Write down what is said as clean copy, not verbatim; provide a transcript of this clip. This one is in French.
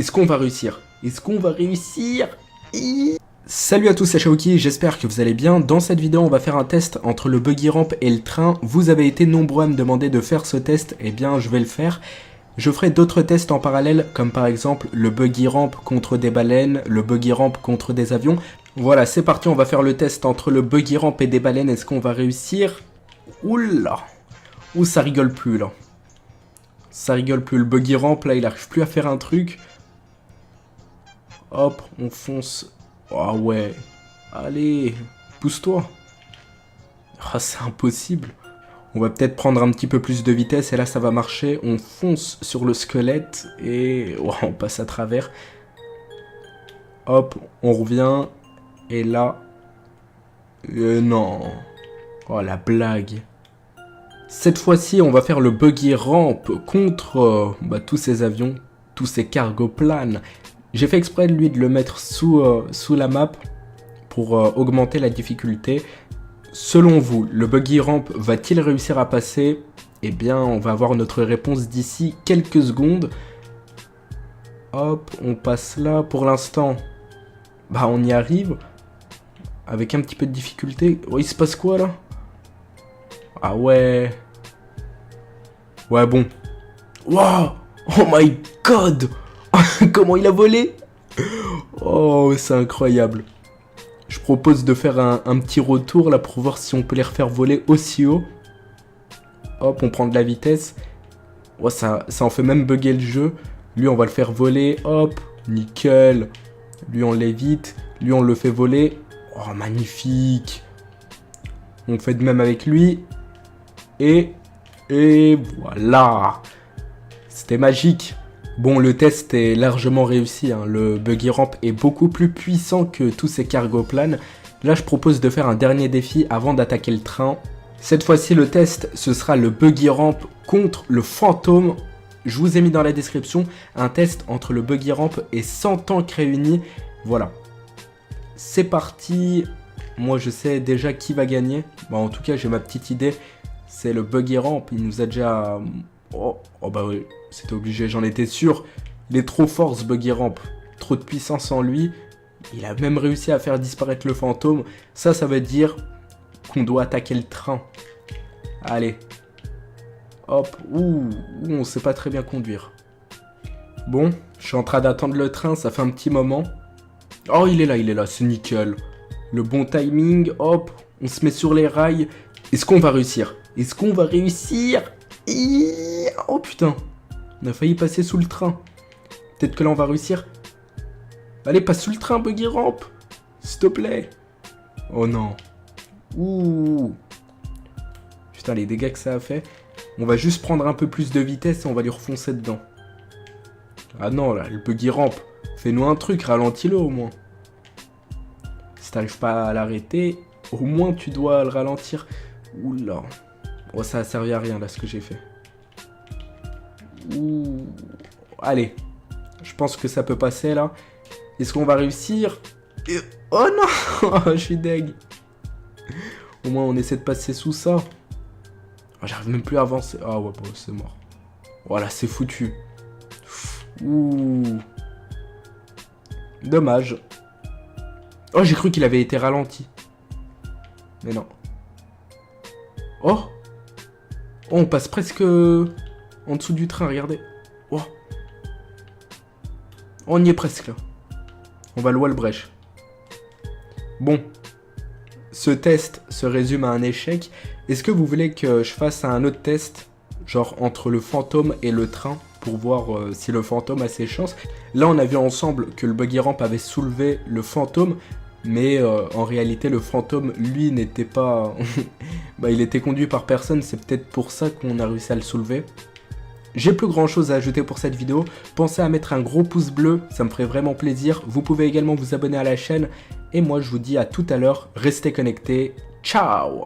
Est-ce qu'on va réussir? Est-ce qu'on va réussir? Salut à tous, c'est Shaoki, j'espère que vous allez bien. Dans cette vidéo, on va faire un test entre le buggy ramp et le train. Vous avez été nombreux à me demander de faire ce test, et bien je vais le faire. Je ferai d'autres tests en parallèle, comme par exemple le buggy ramp contre des baleines, le buggy ramp contre des avions. Voilà, c'est parti, on va faire le test entre le buggy ramp et des baleines. Est-ce qu'on va réussir? Oula! Ouh, ça rigole plus là. Ça rigole plus, le buggy ramp là, il arrive plus à faire un truc. Hop, on fonce. Ah ouais. Allez, pousse-toi. Ah, c'est impossible. On va peut-être prendre un petit peu plus de vitesse et là ça va marcher. On fonce sur le squelette et oh, on passe à travers. Hop, on revient. Et là... non. Oh la blague. Cette fois-ci, on va faire le buggy ramp contre tous ces avions, tous ces cargo planes. J'ai fait exprès de le mettre sous la map pour augmenter la difficulté. Selon vous, le buggy ramp va-t-il réussir à passer? Eh bien, on va avoir notre réponse d'ici quelques secondes. Hop, on passe là. Pour l'instant, bah on y arrive. Avec un petit peu de difficulté. Oh, il se passe quoi là? Ah ouais. Ouais, bon. Wow! Oh my god! Comment il a volé? Oh, c'est incroyable. Je propose de faire un petit retour là pour voir si on peut les refaire voler aussi haut. Hop, on prend de la vitesse. Oh, ça en fait même bugger le jeu. Lui, on va le faire voler. Hop, nickel. Lui, on l'évite. Lui, on le fait voler. Oh, magnifique. On fait de même avec lui. Et voilà. C'était magique. Bon, le test est largement réussi, hein. Le buggy ramp est beaucoup plus puissant que tous ces cargo planes. Là, je propose de faire un dernier défi avant d'attaquer le train. Cette fois-ci, le test, ce sera le buggy ramp contre le fantôme. Je vous ai mis dans la description un test entre le buggy ramp et 100 tanks réunis. Voilà. C'est parti. Moi, je sais déjà qui va gagner. Bon, en tout cas, j'ai ma petite idée. C'est le buggy ramp. Il nous a déjà... Oh bah oui. C'était obligé, j'en étais sûr. Il est trop fort ce buggy ramp. Trop de puissance en lui. Il a même réussi à faire disparaître le fantôme. Ça veut dire qu'on doit attaquer le train. Allez. Hop. Ouh, on sait pas très bien conduire. Bon, je suis en train d'attendre le train, ça fait un petit moment. Oh, il est là, c'est nickel. Le bon timing, hop. On se met sur les rails. Est-ce qu'on va réussir? Est-ce qu'on va réussir? Oh putain. On a failli passer sous le train. Peut-être que là on va réussir. Allez, passe sous le train, buggy ramp. S'il te plaît. Oh non. Ouh. Putain, les dégâts que ça a fait. On va juste prendre un peu plus de vitesse et on va lui refoncer dedans. Ah non, là, le buggy ramp. Fais-nous un truc, ralentis-le au moins. Si t'arrives pas à l'arrêter, au moins tu dois le ralentir. Oula. Oh, ça a servi à rien là ce que j'ai fait. Ouh. Allez, je pense que ça peut passer là. Est-ce qu'on va réussir? Oh non. Je suis deg. Au moins on essaie de passer sous ça. Oh, j'arrive même plus à avancer. Ah ouais, bon, c'est mort. Voilà, c'est foutu. Ouh. Dommage. Oh, j'ai cru qu'il avait été ralenti. Mais non. Oh. Oh, on passe presque en dessous du train, regardez. Oh. On y est presque là. On va le Wallbrech. Bon. Ce test se résume à un échec. Est-ce que vous voulez que je fasse un autre test, genre entre le fantôme et le train, pour voir si le fantôme a ses chances? Là, on a vu ensemble que le buggy ramp avait soulevé le fantôme. Mais en réalité, le fantôme, lui, n'était pas... il était conduit par personne, c'est peut-être pour ça qu'on a réussi à le soulever. J'ai plus grand chose à ajouter pour cette vidéo. Pensez à mettre un gros pouce bleu, ça me ferait vraiment plaisir. Vous pouvez également vous abonner à la chaîne. Et moi, je vous dis à tout à l'heure. Restez connectés. Ciao!